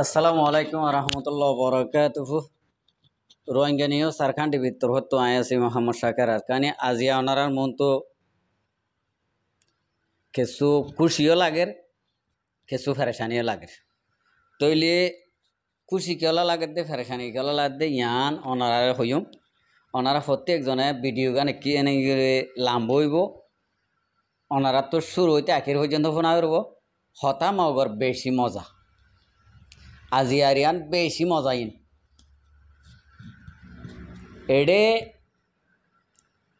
আসসালামু আলাইকুম রহমতুল্লাহ বরকাতুহ। রোহিঙ্গা নিয়েও সারখান্ডি ভিতর হতো আয়াসি মোহাম্মদ শাকের আরকানি আজিয়া ওনারার মন তো কিছু খুশিও লাগের কিছু ফেরেশানিও লাগের। তৈলে খুশি কেলা লাগের দে ফেরেশানি কেলা লাগ দে ইয়ান ওনারা হইম ওনারা প্রত্যেকজনে ভিডিও গান কি এনে লাম্বইব ওনারা তো শুরু হইতে আখের পর্যন্ত ফোনা করব হতা মগর বেশি মজা আজিয়ারিয়ান বেশি মজাইন এডে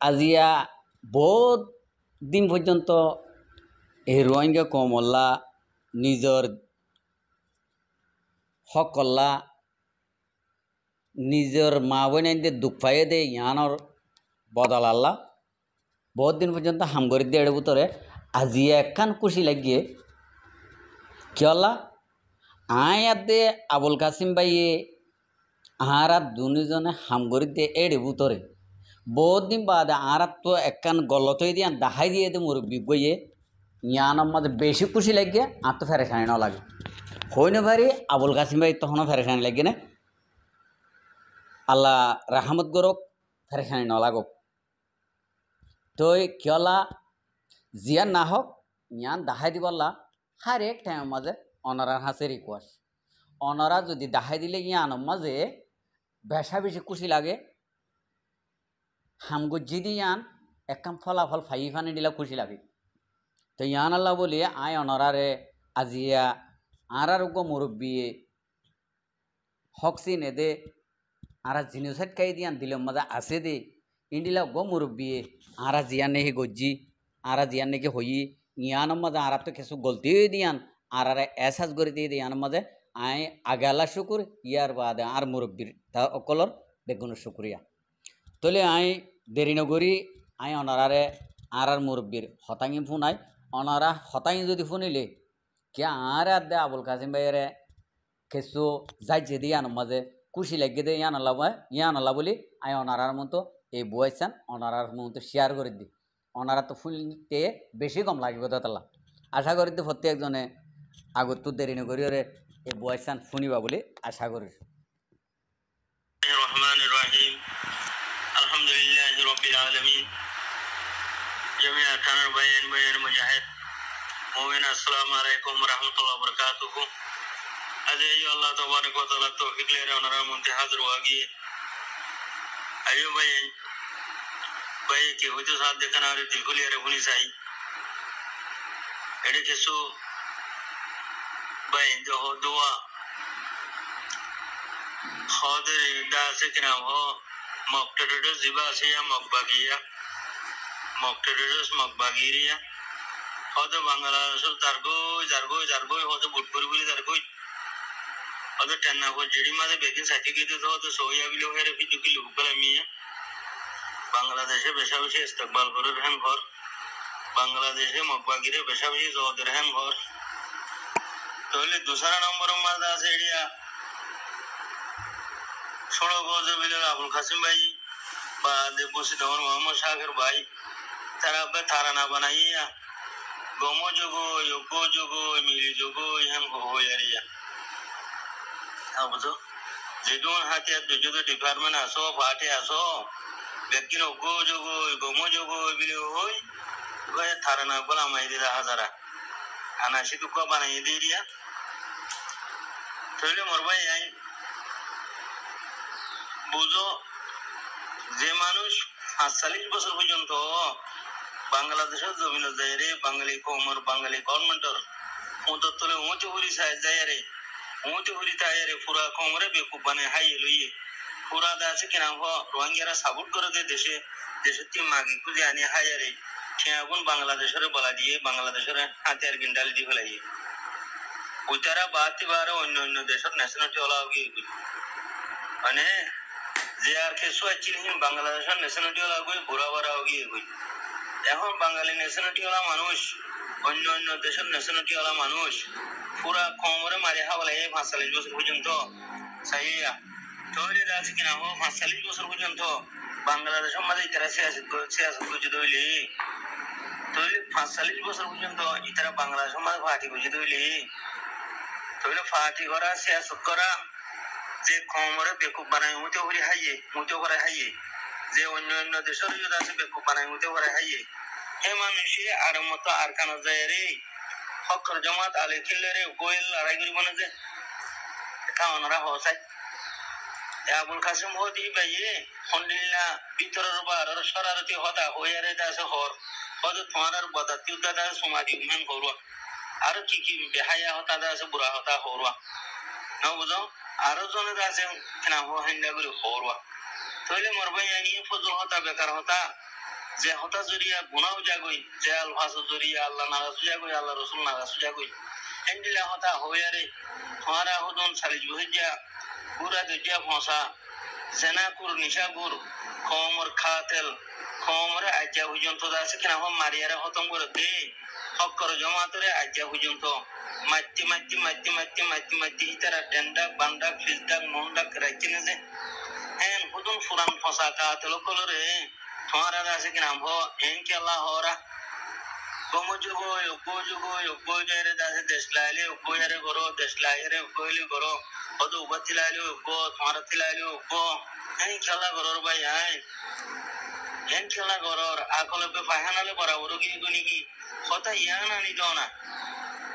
আজিয়া বহুত দিন পর্যন্ত এই রোহিঙ্গা কমল্লা নিজর হক কল্লা নিজের মা বোনদের দুঃখ পাইয়ে দে ইয়ানোর বদল আল্লাহ বহুত দিন পর্যন্ত হামগরি দিয়ে এড়ে ভিতরে আজিয়া একখান খুশি লাগিয়ে কিয়ল্লা আয়াত দে আবুল কাসিম ভাইয়ে আহারা দুজনে হামগরি দিয়ে এড়ে ভিতরে বহুত দিন বাদে আরাত তো একখান গলতই দিয়ে দেখাই দিয়ে দে মুরব্বী বইয়ে ইয়ানোর মাঝে বেশি খুশি লাগিয়ে আর তো ফেরেশানি না লাগে হইন ভারি আবুল কাসিম ভাই তখনও ফেরেশানি লাগে না আল্লাহ রাহমত গরক ফেরেশানি ন লাগক তো কিয়লা জিয়ান না হোক ইয়ান দাহাই দিবল্লা হার এক টাইমের মাঝে অনারার হাসে রিকোয়েস্ট অনারা যদি দাহাই দিলে ইয়ানোর মাঝে বেশা বেশি খুশি লাগে হামগুজি দি ইয়ান একখান ফলাফল ফাই ফানি দিলে খুশি লাগে তো ইয়ান আল্লাহ বলি আয় অনরারে আজিয়া আর গো মুরব্বী হকসি নে দে আর জিনিসের কাই দিয়ান দিল মজা আছে দে ইন্ডিলা গো মুরব্বী আর জিয়ান নেহি গজ্জি আর জিয়ান নেকি হই ইয়ান মজা আর তো কিছু গলতি দিয়ান আর এসাজ করে দিয়ে দিয়ান মজে আই আগে আল্লাহ শুকুর ইয়ার বাদে আর মুরব্বীর তা অকলর বেগুন শুকুরিয়া তলে আই দেরি নগরি আই অনারারে আর মুরব্বীর হতাঙ্গি ফোনাই অনারা হতাঙ্গি যদি ফোনিলে কে আর দে আবুল কাসিম ভাইয়েরে কিছু যাই যে ইয়ান মাঝে খুশি লাগিয়ে দে ইয়ান আল্লাহ বলি আই অনারার মতো এই বয়সান অনারার মতো শেয়ার করে দি অনারা তো ফুলতে বেশি কম লাগবে তালা আশা করি তো প্রত্যেকজনে আগত তো দেরি নগরি ওরে এই বয়সান শুনিবা বলে আশা করি। আলহামদুলিল্লাহ রাব্বিল আলামিন জামিয়া থানার বাইন বাইন মুজাহিদ মুমিন আসসালামু আলাইকুম ওয়া রাহমাতুল্লাহি ওয়া বারাকাতুহু আজই আল্লাহ তাবারক ওয়া তাআলা তৌফিক লে ওনার মধ্যে হাজির হওয়াগি আইও ভাই কি হইতো সাথ দেখানা আর দিল খুলি আর হুনি চাই এডে কিছু ভাই দোয়া খাদের দা আছে কিনা হো মকটেডস জিবা আছে या মকবাগিয়া মকটেডস মকবাগিরিয়া হয়তো বাংলাদেশ জারগোই হয়তো বুটপুরি বলে জারগোই হয়তো টেন্না কো জেডি মাঝে বেগিন সার্টিফিকেট তো হয়তো সোয়া বিলো হেরে ফিজু কি লোকাল মিয়া বাংলাদেশে বেশাবেশি ইস্তেকবাল করে রহেন ঘর বাংলাদেশে মকবাগিরে বেশাবেশি জওয়াদ রহেন ঘর তাহলে दूसरा নম্বর মাঝে আছে এরিয়া 16 গজ বিলের আবুল কাসিম ভাই বা দেবসি দমন মোহাম্মদ শাকির ভাই তারা তারা না বানাইয়া গমো যোগো মিলি যোগো ইহান হইয়ারিয়া বুঝো যেদুন হাতে দুজো ডিপার্টমেন্ট আসো পার্টি আসো ব্যক্তি যোগো গমো যোগো বিলে হই ভাই তারা না বলা মাই দিলা হাজারা আনাশি তো কো বানাই দিরিয়া তাহলে মোর ভাই আই বুঝো যে মানুষ ৪৫ বছর পর্যন্ত বাংলাদেশের জমিন যায় রে বাঙালি কমর বাঙালি গভর্নমেন্টর উঁতর তলে উঁচু হরি সাইজ যায় রে উঁচু হরি তাই রে পুরা কমরে বেকুব বানে হাই লইয়ে পুরা দা আছে কিনা রোহিঙ্গারা সাপোর্ট করে দে দেশে দেশের টিম মাগি খুঁজে আনি হাই রে খেয়াগুন বাংলাদেশের বলা দিয়ে বাংলাদেশের হাতিয়ার গিন্ডাল দিয়ে ফেলাইয়ে উতারা বাতি বারে অন্য দেশের ন্যাশনালিটি হলা গিয়ে মানে যে আর কিছু চিনহীন বাংলাদেশের ন্যাশনালিটি হলা গই বুড়া বাড়া গিয়ে গই এখন বাঙালি ন্যাশনালিটি হলা মানুষ অন্য দেশের ন্যাশনালিটি হলা মানুষ পুরা কমরে মারি হাওলা এই ৪৫ বছর পর্যন্ত সাইয়া তৈরি আছে কিনা ৪৫ বছর পর্যন্ত বাংলাদেশের মাঝে তারা সিয়াসত করছে দইলি তৈরি ৪৫ বছর পর্যন্ত ইতারা বাংলাদেশের মাঝে ভাটি করছে দইলি তইলে ফাটি করা সিয়াসত করা যে কমরে বেকুব বানাই হতে হরি হাইয়ে মুতে করে হাইয়ে যে অন্য অন্য দেশের যদি আছে বেকুব বানাই হতে করে হাইয়ে হে মানুষে আর মতো আর কানা যায় রে হকর জামাত আলে খিল্লে রে গোয়েল লড়াই করিব না যে কাউনরা হসাই আবুল কাসিম হদি বাইয়ে হন্ডিল্লা ভিতরের বারের শরারতি হতা হইয়ারে দাসে হর হদ তোমার বদাতি দাদা সমাধি মান করবা আর কি কি বেহায়া হতা দাসে বুড়া হতা হরবা না বুঝো আরো জনের আছে না হো হিন্দা করে হরবা তইলে মরবাই আনি ফজল হতা বেকার হতা যে হতা জরিয়া গুনাও জাগই যে আল ভাস জরিয়া আল্লাহ নারাজ জাগই আল্লাহ রাসূল নারাজ জাগই এন্ডিলা হতা হইয়ারে তোমারা হুদন সালিজ বহিজা পুরা দুজিয়া ফসা সেনাকুর নিশাকুর খমর খাতেল খমরে আজ্জা পর্যন্ত আছে কিনা হম মারিয়ারে হতম করে দে হকর জমাতরে আজ্জা পর্যন্ত মাইতি মাইতি মাইতি মাইতি মাইতি মাইতি ইতারা ডেন্ডাক বান্ডাক ফিলটাক মন্ডাক রাইকিনে যে হ্যাঁ হুদুন ফুরান ফসা কাতেল কলরে তোমার আছে কিনা হো এনকে আল্লাহ হরা কমজুগো উপযোগো উপজয়রে দাসে দেশলাইলে উপয়ারে করো দেশলাইরে উপইলে করো হদু উপতিলাইলে উপ তোমার তিলাইলে উপ এই খেলা করর ভাই আই এন খেলা করর আকলে বে ফাহানালে বরাবর কি গুনি কি কথা ইয়ানা নি দনা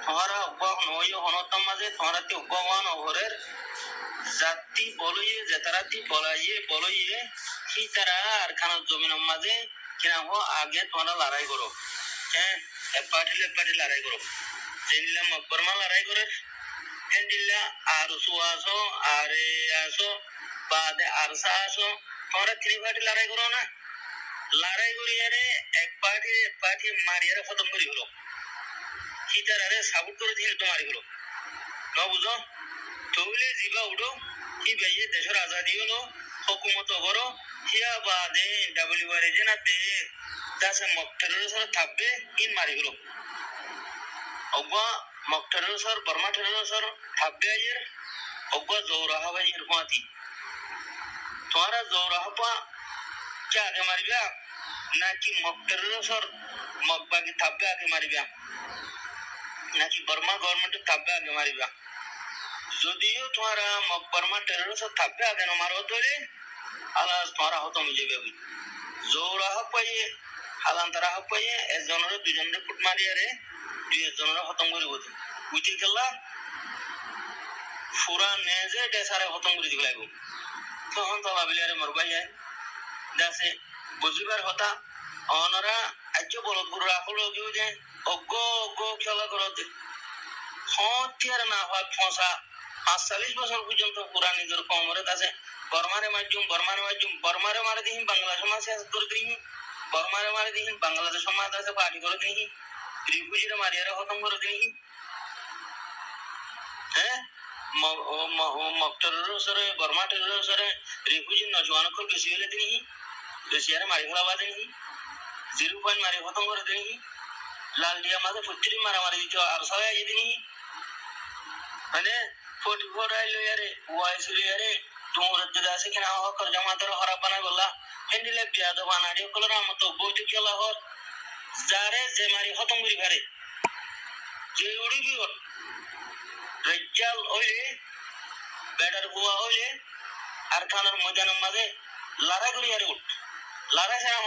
তোমার উপ নয় হনতম মাঝে তোমার তে উপমান ওহরের জাতি বলইয়ে যেতারাতি বলইয়ে কি তারা আর খানার জমিনের মাঝে কিনা হো আগে তোমরা লড়াই করো হ্যাঁ এক পার্টি লড়াই করো যেনিলা মকবরমা লড়াই করে হেন্ডিল্লা আর সুয়াসো আরে আসো বাদে আরসা আসো তোমরা তিন পার্টি লড়াই করো না লড়াই করিয়ারে এক পার্টি মারিয়ারে খতম করি হলো হিতারারে সাপোর্ট করে দিলে তোমারি হলো না বুঝো তবলে জিবা উঠো কি ভাইয়ে দেশের আজাদি হলো হুকুমত করো হিয়া বাদে ডাব্লিউআরে জেনাতে দাসে মক্তরের সাথে থাকবে ইন মারি হলো অগবা মক্তরের সর বর্মা টেরের সর থাকবে আইয়ের অগবা জৌরাহা ভাইয়ের পাতি তোমারা জৌরাহা পা কে আগে মারিবা নাকি মক্তরের সর মকবাকি থাকবে আগে মারিবা নাকি বর্মা গভর্নমেন্ট থাকবে আগে মারিবা যদিও তোমারা বর্মা টেরোরিস্ট থাকবে আগে মারো ধরে আল্লাহ তোমারা হতো মিজে যাবে জোরা পাইয়ে হালান্তরা পাইয়ে একজনের দুজনের ফুট মারিয়ারে দুই একজনের হতম করে বলতে উঠে গেলা ফুরা নেজে ডেসারে হতম করে দিব লাগবে তখন তো ভাবিলারে মরবাই যায় দাসে বুঝিবার কথা অনরা আজ বলদ গুরু রাখলো কেউ যে অজ্ঞ খেলা করতে হতিয়ার না হয় ফসা ৪৫ বছর পর্যন্ত পুরা নিজের কমরে আছে বর্মারে মারে দিন বাংলাদেশ সমাজে করে দিন বর্মারে মারে দিন বাংলাদেশ সমাজ আছে পার্টি করে দিন রিফিউজিরে মারিয়ারে খতম করে দিন হ্যাঁ মক্তরের সরে বর্মা টেরের সরে রিফিউজি নজওয়ানক বেশি হলে দিন বেশিয়ারে মারি ফেলাবা দিন 0 মারি খতম করে দিন লাল ডিয়া মাঝে ফুটরি মারামারি দিত আর সবাই দিন মানে 44 আইলো ইয়ারে ওয়াইসলি ইয়ারে তোমার যদি আছে কিনা হকর জামাতের খারাপ বানাই বললা হেন্ডিলে বিয়াদ বানাড়ি কলরা মতো বউটি খেলা হর যারে যে মারি খতম করি পারে যে উড়িবি রেজাল হইলে বেটার বুয়া হইলে আর খানার ময়দানের মাঝে লড়াই করি আরে উঠ লড়াই ছাড়া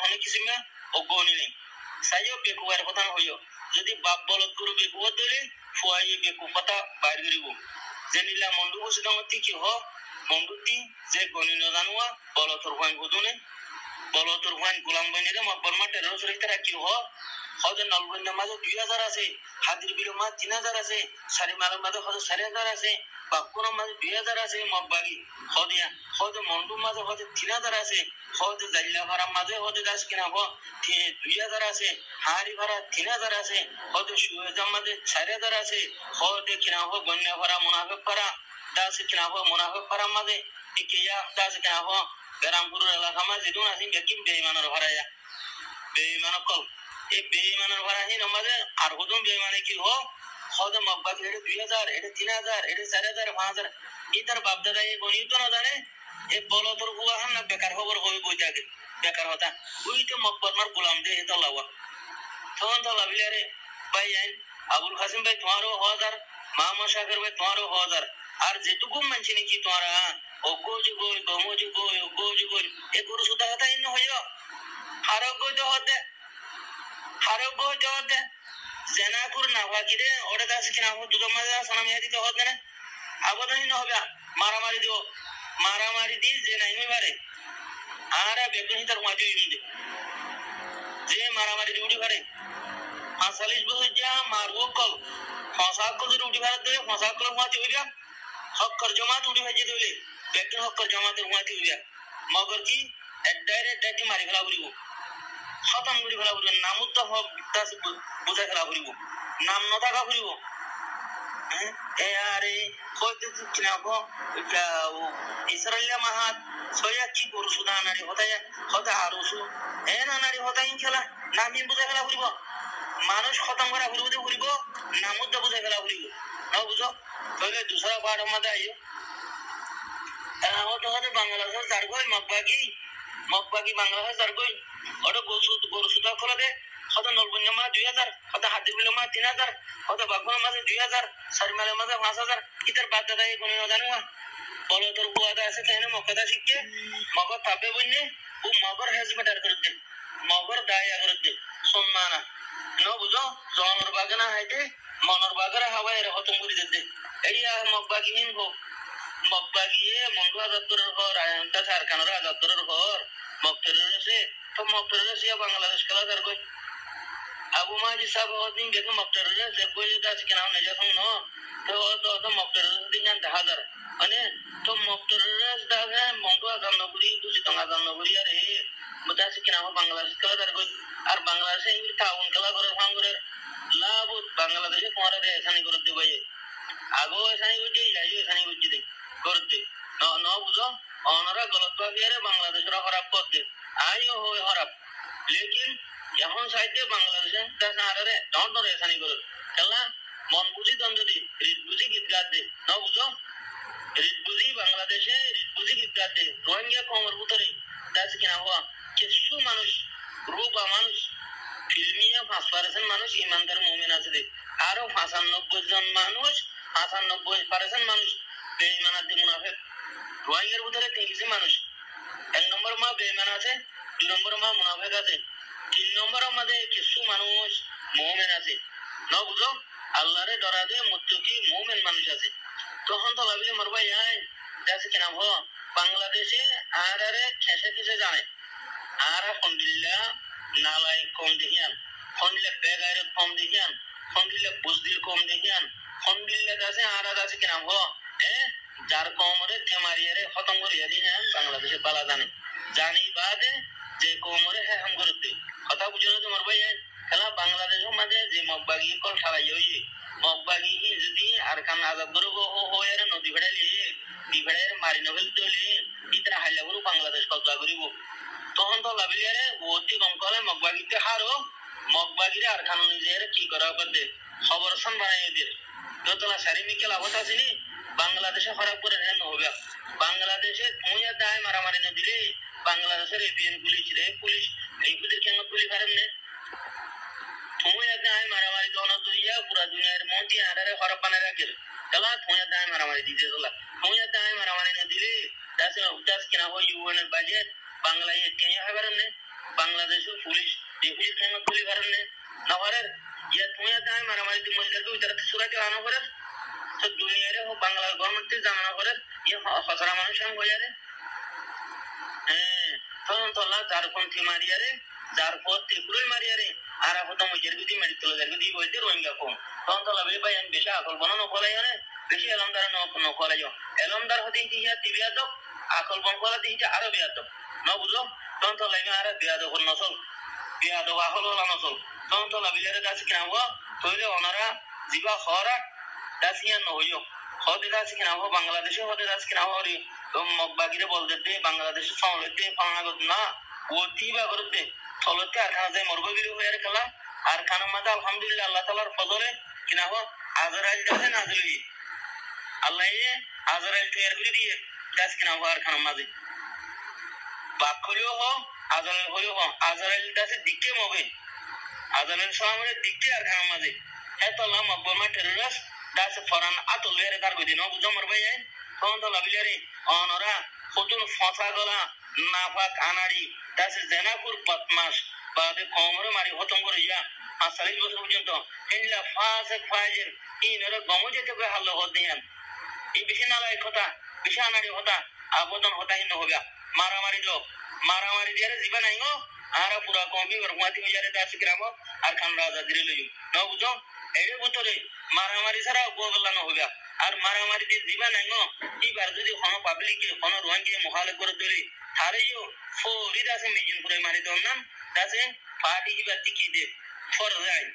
অনেক কিছু না অজ্ঞনি নেই সাইও বেকুয়ার কথা হইও যদি বাপ বলদ গরু বেকুয়া ধরে ফুয়াইয়ে বেকু কথা বাইর করিব যেনিলা মন্ডু বসে দামতি কি হ মন্ডুতি যে গনি নজানুয়া বলতর ভাই বুঝুনে বলতর ভাই গোলাম বনিরে মকবরমা টেরোরিস্ট রেতারা কি হ হদে নলবন্যা মাঝে ২০০০ আছে হাদির বিলো মাঝে ৩০০০ আছে সারিমালের মাঝে হদে ৪০০০ আছে বাকুনা মাঝে ২০০০ আছে মকবাগি হদিয়া হদে মন্ডু মাঝে হদে ৩০০০ আছে হদে জাল্লা ভাড়া মাঝে হদে দাস কিনা হ ২০০০ আছে হাড়ি ভাড়া ৩০০০ আছে হদে সুয়েজাম মাঝে ৪০০০ আছে হদে কিনা হ বন্যা ভাড়া মুনাফেক ভাড়া দাস কিনা হ মুনাফেক ভাড়া মাঝে ইকিয়া দাস কিনা হ বেরামপুর এলাকা মাঝে দুন আসি বেকিম বেইমানের ভাড়ায়া বেইমানক কল এই বেইমানের ভাড়া হি আমাদের আর হুদুম বেইমানে কি হো হদে মকবাকি এটা ২০০০ এটা ৩০০০ এটা ৪০০০ ৫০০০ ইতার বাপ দাদা এই গণিত না জানে এই বলতর বুয়া হান না বেকার খবর হয়ে বই থাকে বেকার হতা ওইটা মকবরমার গোলাম দিয়ে এটা লাওয়া তখন তো লাভিলারে ভাই আইন আবুল কাসিম ভাই তোমারও ১০০০ মা মশা করবে তোমারও হজার আর যেটুকু মানছি নাকি তোমরা অজ্ঞ যুগল দম যুগল অজ্ঞ যুগল এ গরু সুদা কথা ইন্ন হইল আরোগ্য হতে আরোগ্য হতে জেনাপুর নাভাকিরে ওটা দাস কিনা দুটো মাঝে সোনা মেয়ে দিতে হতে না আবদানি হবে মারামারি দিও মারামারি দি যে নাই পারে আর বেগুনি তার মাটি যে মারামারি উঠি পারে 45 বছর যা মারবো কল ফসাক কল উঠি ভারত দেবে ফসাক কল মাটি হইবা হক্কর জমাত উঠি ভাজে দিলে ব্যক্তি হক্কর জমাতের মাটি হইবা মগর কি ডাইরেক্ট ডাইটি মারি ফেলা ঘুরিব খতম করে ফেলা ঘুরিব নামুদ তো হক দাস বুঝাই ফেলা ঘুরিব নাম নথাকা ঘুরিব এ আরে হয়তো কিনা ইসরায়েলিয়া মাহাত সয়া কি করু সুদা নারী হতায় হতা আরসু এ না নারী হতাই খেলা নামি বুঝাই ফেলা ঘুরিব মানুষ খতম করা ঘুরিব ঘুরিব নামুদ বুঝাই ফেলা ঘুরিব না বুঝো তাহলে দুসরা পাঠ আমাদের আইও হতে হতে বাংলাদেশের জারগই মগবাগি বাংলাদেশ জারগই ওটা গরু সুদা খোলা দে হতে নলবন্য মাছ 2000 হতে হাতি বিল মাছ 3000 হতে বাঘুনা মাছ 2000 সারিমালের মাছ 5000 ইতার বাদ দাদা এই কোনো জানো বলো তোর বুয়াদা আছে তাই না মক্কাদা শিখকে মগর তাপে বন্যে ও মগর হেজ মেটার করে দে মগর দায় করে দে সম্মানা ন বুঝো জনর বাগানা হাইতে মনর বাগারা হাওয়ায় হতম করে দে এই মগবাগি হিন হোক মগবাগিয়ে মন্ডু আজাদরের ঘর আয়ন্তা সারকানোর আজাদরের ঘর মগতরের আছে তো মগতরের আছে বাংলাদেশ খেলা তার কই আবু মাজি সাহেব ওদিন দেখে মগতরের আছে কই দাস কেন না যখন ন তো মগতরের দিন 10,000 মানে তো মগতরের দাসে মন্ডু আজাদনগরী দুজি টঙ্কা আজাদনগরী আর হে দাস কেন বাংলাদেশ খেলা তার কই আর বাংলাদেশে ইংরেজি টাউন খেলা করে ভাঙরে লাভ বাংলাদেশে কোয়ারে রে এখানে করে দেবে আগো এখানে বুঝি যাই এখানে বুঝি দে করতে ন বুঝো অনরা গলত ভাবে বাংলাদেশের খারাপ করতে আইও হয় খারাপ লেকিন এখন সাইডে বাংলাদেশে দাস আরে ডন ধরে এখানে করে খেলা মন বুঝি দম যদি রিট বুঝি গীত গাত দে ন বুঝো রিট বুঝি বাংলাদেশে রিট বুঝি গীত গাত দে রোহিঙ্গা কমর ভিতরে দাস কিনা হওয়া কিছু মানুষ রূপা মানুষ ফিল্মিয়া 5% মানুষ ইমানদার মুমিন আছে দে আরো 95 জন মানুষ 95% মানুষ বেঈমানাতে মুনাফিক রোহিঙ্গার ভিতরে 30 মানুষ এক নম্বর মা বেঈমান আছে 2 নম্বর মা মুনাফিক আছে 3 নম্বরের মধ্যে কিছু মানুষ মুমিন আছে ন বুঝো আল্লাহরে ডরা দে মুত্তাকি মুমিন মানুষ আছে তখন তো ভাবলি মোর ভাই দাস কিনা হো বাংলাদেশে আরে খেসে জানে আর আলহামদুলিল্লাহ নালাই কম দেখিয়ান হন্ডিলে বেগারে কম দেখিয়ান হন্ডিলে বুঝদিল কম দেখিয়ান হন্ডিলে দাসে আরা দাসে কিনা হো যার কমরে তেমারিয়ারে খতম করিয়া দিয়ান বাংলাদেশে পালা জানি বাদে যে কমরে হ্যাঁ হাম করতে কথা বুঝো না তোমার ভাই খেলা বাংলাদেশের মাঝে যে মগবাগি কল খেলা যাই মগবাগি যদি আর কান আজাদ করে হয়ে নদী ভেড়ালি নদী ভেড়ার মারি নভেল তৈলি ইতরা হাইলা করে বাংলাদেশ কবজা করিব তখন তো লাভিলিয়ারে অতি কঙ্কলে মগবাগিতে হারো মগবাগিরে আর খানো নিজের কি করা করতে খবর সান বানাই দিয়ে যতলা সারি মিকেল আবত আসেনি বাংলাদেশে খারাপ করে নেন হবে বাংলাদেশে ধুঁয়া দায় মারামারি না দিলে বাংলাদেশের এপিএন পুলিশ এই পুলিশ কেন পুলিশ পারেন না ধুঁয়া দায় মারামারি জন দুইয়া পুরা দুনিয়ার মন্ত্রী আরে খারাপ বানায় রাখে তালা ধুঁয়া দায় মারামারি দিতে তোলা ধুঁয়া দায় মারামারি না দিলে দাস কিনা হয় ইউএনের বাজেট বাংলায় কেন হয় পারেন না বাংলাদেশের পুলিশ পুলিশ কেন পুলিশ পারেন না পারেন ইয়া ধুঁয়া দায় মারামারি দিয়ে মহিলাকে ওই তারা সুরাকে আনা করেন তো দুনিয়ারে বাংলার গভর্নমেন্ট জানা করে ইয়ে হসরা মানুষ হয়ে যাবে তখন তোলা যার পন্থী মারিয়ারে যার পথ ত্রিপুরই মারিয়ারে আর হতো মজের গুদি মেরি তোলা যার গুদি বলতে রোহিঙ্গা কম তখন তোলা বলি ভাই আমি বেশি আকল বনা নকলাই জানে বেশি এলমদার নকলাই এলমদার হতে ইতিহা তিবিয়া দক আকল বন করা দিতে আরো বিয়া দক ন বুঝো তখন তোলা আর বিয়া দক নসল বিয়া দক আকল হলা নসল তখন তোলা বিলারে কাছে কেনা হওয়া তৈলে ওনারা জিবা হরা দাসিয়া নহইও হতে দাস কিনা হো বাংলাদেশে হতে দাস কিনা হরি মগবাগিরে বলতে দে বাংলাদেশে সমলতে পানাগত না ওতি বা করতে থলতে আর খানা যায় মরগবিরি হয়ে খেলা আর খানা মাঝে আলহামদুলিল্লাহ আল্লাহ তাআলার ফজলে কিনা হো আজরাইল দাসে নাজিলি আল্লাহ আজরাইল তৈরি করে দিয়ে দাস কিনা হো আর খানা মাঝে বাকলিও হো আজরাইল হইও হো আজরাইল দাসে দিকে মবে আজরাইল সামনে দিকে আর খানা মাঝে এত লাম মগবমা টেররিস্ট দাসে ফরান আতলেরে তার গদি ন বুঝো মর ভাই তখন তো লাবিলারে অনরা কতুন ফসা গলা নাফাক আনাড়ি দাসে জেনাপুর বদমাস বাদে কমরে মারি হতম করে যা ৪৫ বছর পর্যন্ত এগুলা ফাসেক ফাজের ইনরা গমো যেতে করে হাল্লো হদিয়ান এই বেশি নালায় কথা বেশি আনাড়ি হতা আবদন হতাহীন হবে মারামারি দো মারামারি দিয়ে জীবন আইন আর পুরা কমি বরমাতি হয়ে যারে দাস গ্রাম আর খান রাজা দিলে লইম ন বুঝো এর ভিতরে মারামারি ছাড়া বগলা ন হবে আর মারামারি দিয়ে জীবন আইন এবার যদি কোন পাবলিক কোন রোয়াঙ্গি মহালে করে দিলি তারেও ফরি দাসে মিজিন করে মারি দন না দাসে পার্টি কি বাতি কি দে ফর যায়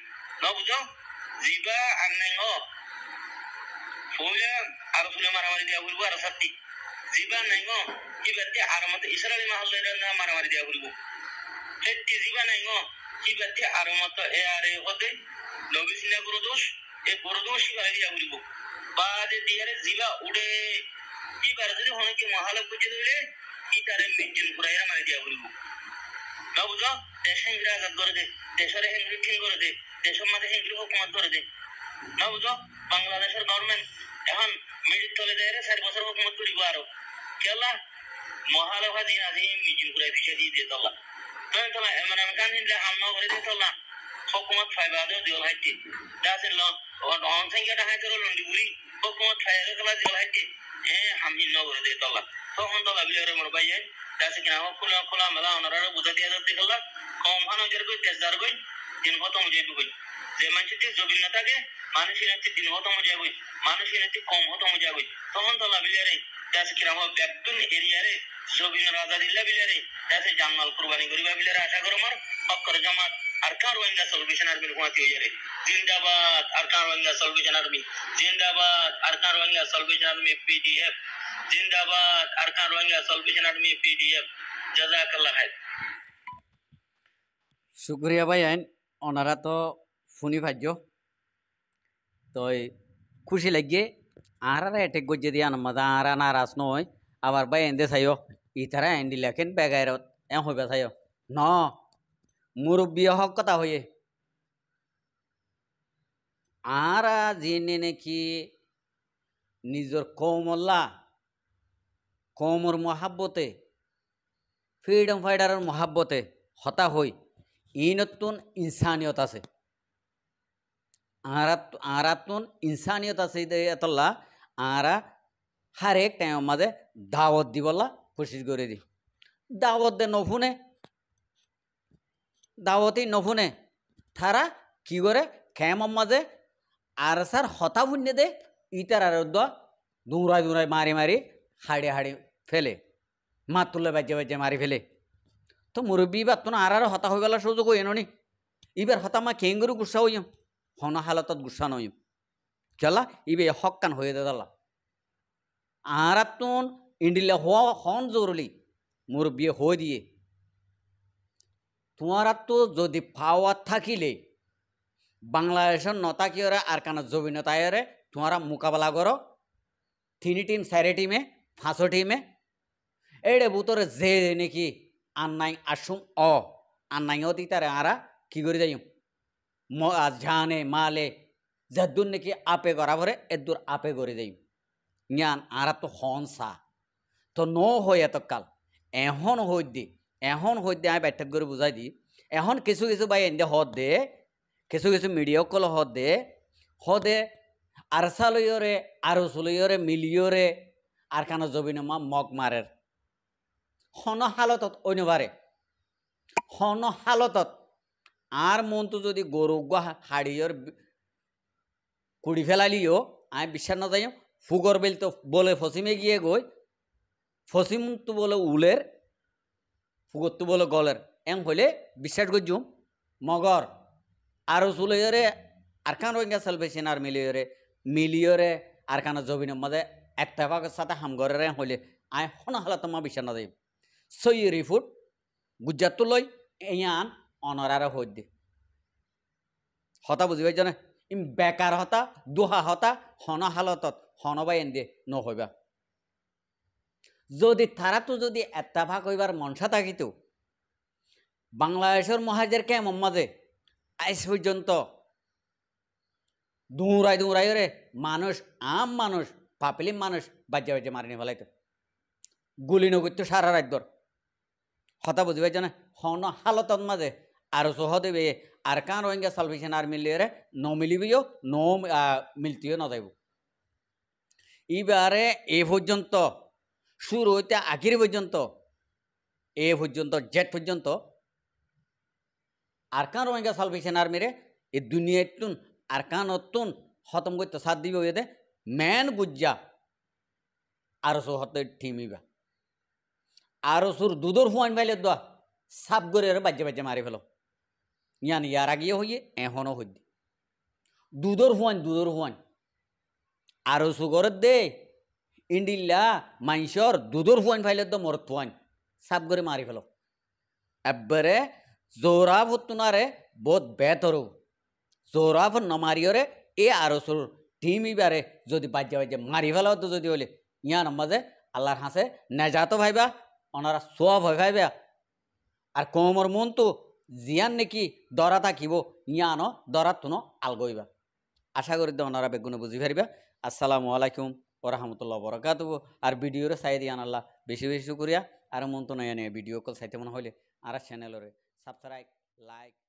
ন বুঝো জিবা আন্নাইন ফুলে আর ফুলে মারামারি দিয়া বলবো আর সত্যি জীবন নাই গো ইবাতে আর মত ইসরায়েলি মহল্লার না মারামারি দিয়া বলবো হেতি জীবন নাই গো ইবাতে আর মত এ আরে হতে নবী সিনা গুরু দোষ এ গুরু দোষ ইবারে দিয়া বলবো বাদে দিয়ারে জিবা উড়ে ইবার যদি হনকে মহালে বুঝে দিলে ইতারে মিজিন কুরাইরা মারি দিয়া বলবো না বুঝো দেশে ইংরা আজাদ করে দে দেশের হেংরি ঠিক করে দে দেশের মধ্যে হেংরি হুকুমত করে দে না বুঝো বাংলাদেশের গভর্নমেন্ট এখন মিডির তলে দেয় ৪ বছর হুকুমত করিব আরো কেলা মহালভা দিন আজি মিজিন করে ফিসে দিয়ে দিয়ে তোলা তখন তোলা এমন এমন কান হিন্দে হামলা করে দিয়ে তোলা হুকুমত ফাইবা দেও দিও হাইতে দাসের ল অন সংখ্যাটা হাইতে লন্ডি বুড়ি হুকুমত ফাইবা তোলা দিও হাইতে হামহিন ন করে দিয়ে তোলা তখন তোলা বিলের মোর ভাই যায় দাসে কিনা খোলা খোলা মেলা ওনারা বুঝা দিয়ে যাতে তোলা কম ভানো জের কই তেজদার কই দিন হতো মুজে কই যে মানুষটি জবিন থাকে মানুষের একটি দিন হতো মজা কই মানুষের একটি কম হতো মজা কই তখন তোলা বিলেরে দাসে কিনা একদম এরিয়ারে জবিন রাজা দিল্লা বিলেরে দাসে জানমাল কুরবানি করিবা বিলেরে আশা করো আমার অক্ষর জামাত আর কার ওয়াঙ্গা সলভেশন আর্মির হুয়াতি হয়ে যাবে জিন্দাবাদ আর কার ওয়াঙ্গা সলভেশন আর্মি জিন্দাবাদ আর কার ওয়াঙ্গা সলভেশন আর্মি পিডিএফ জিন্দাবাদ আর কার ওয়াঙ্গা সলভেশন আর্মি পিডিএফ জাযাকাল্লাহ খাইর শুক্রিয়া ভাই আইন ওনারা তো শুনি ভাজ্য তো খুশি লাগিয়ে আর এটেক গজ্জে দিয়ে আনমাদা আর নারাজ নয় আবার ভাই এন্দে চাইও ইতারা এন্ডি লেখেন বেগাইরত হইবা চাইও ন মুরব্বী হক কথা হয়ে আর যিনি নাকি নিজের কৌমল্লা কৌমর মহাব্বতে ফ্রিডম ফাইটারের মহাব্বতে হতা হই ই নতুন ইনসানিয়ত আছে আরাতুন ইনসানিয়ত আছে এতলা আরা হার এক টাইম মাঝে দাওয়াত দিবলা কোশিশ করে দি দাওয়াত দে নফুনে দাওয়াতই নফুনে তারা কি করে খেমর মাঝে আর স্যার হতা ফুন্যে দে ইতার আর দৌড়াই দৌড়াই মারি মারি হাড়ে হাড়ে ফেলে মাত তুলে বাজে বাজে মারি ফেলে তো মুরব্বী বা তো আর হতা হয়ে গেল সুযোগ হইন নি এবার হতা মা কেঙ্গুরু গুসা হইম হন হালতত গুসা নইম কেলা ইবে হকান হয়ে দাদা আর তুন ইন্ডিলে হন জরুরি মুরব্বী হয়ে দিয়ে তোমার তো যদি পাওয়ার থাকিলে বাংলাদেশের নতাকিয়রে আর কানা জবিনতায়রে তোমারা মোকাবেলা করো 3 টিম 4 টিমে 5 টিমে এড়ে বুতরে যে নাকি আন্নাই আসুম আন্নাইও দিতারে আরা কি করে যাই জানে মালে যাদুর নাকি আপে করা ভরে এদুর আপে করে যাই জ্ঞান আরা তো হনসা তো ন হয় এতকাল এখন হই দে আমি ব্যাঠাক করে বুঝাই দি এখন কিছু কিছু বাই এনে হদ দে কিছু কিছু মিডিয়াও কল হদে আরসালইরে আরসলইরে মিলিয়রে আর কানা জবিনমা মগ মারের হন হালতত অন্যবারে হন হালতত আর মনটো যদি গরু হাড়িয়র কুড়ি ফেলালিও আমি বিশ্বাস না যাই ফুগর বেল তো বলে ফসিমে গিয়ে গই ফসিম তো বলে উলের ফুগর তো বলে গলের এম হইলে বিশ্বাস করছুম মগর আরো চুলইরে আর কান রোহিঙ্গা সেলভেশন আর মিলিয়রে আর কানা জবিনের মাঝে একটাভাগের সাথে হামগরের হইলে আই হন হালাত মা বিশ্বাস না যাই সই রিফুট গুজরাত লই ইয়ান অনরারে হই দে হতা বুঝি পাইছ না ইম বেকার হতা দুহা হতা হন হালতত হনবাই এন দিয়ে নহইবা যদি তারা তো যদি একটা ভাগ হইবার মনসা থাকিত বাংলাদেশের মহাজের কেমন মাঝে আজ পর্যন্ত দৌড়াই দৌড়াই রে মানুষ আম মানুষ পাপিলিম মানুষ বাজ্যা বাজ্যা মারিনি ফেলাইতো গুলি নগত্য সারা রাজ্যর হতা বুঝিবাই জানে হন হালতর মাঝে আর সহ দেবে আর কান রোহিঙ্গা সালভেশন আর্মি লিয়ে ন মিলিবিও ন মিলতিও ন যাইব এবারে এ পর্যন্ত শুরু হইতে আখির পর্যন্ত এ পর্যন্ত জেট পর্যন্ত আর কান রোহিঙ্গা সালভেশন আর্মিরে এই দুনিয়াতুন আর কান অতুন খতম করতে সাথ দিব এতে ম্যান গুজ্জা আর সো হতে ঠিমিবা আর সুর দুধর ফুয়ান বাইলে দোয়া সাপ করে বাজ্যে বাজ্যে মারি ফেলো ইয়ান ইয়ার আগিয়ে হইয়ে এখনও হই দুধর ফুয়ান আর সুগর দে ইন্ডিল্লা মাইসর দুধর ফুয়ান ফাইলে তো মরত ফুয়ান সাপ করে মারি ফেলো একবারে জোরাফ হতুনারে বহুত বেতর জোরাফ নমারিয়রে এ আরো সুর টিম ইবারে যদি বাজ্যে বাজ্যে মারি ফেলাও তো যদি হলে ইয়ান মাঝে আল্লাহর হাসে নেজাতো ভাইবা ওনারা সোয়া ভয় ভাইবা আর কমর মন তো জিয়ান নাকি দরা থাকিব ইয়ানো দরা তুনো আলগইবা আশা করি ওনারা বেগুনে বুঝি পারিবা আসসালামু আলাইকুম ওরহামতুল্লাহ বরকাতু আর ভিডিওরে চাই দিয়ান আল্লাহ বেশি বেশি করিয়া আর মন তো নাই ভিডিও কল চাইতে মনে হইলে আর চ্যানেলরে সাবস্ক্রাইব লাইক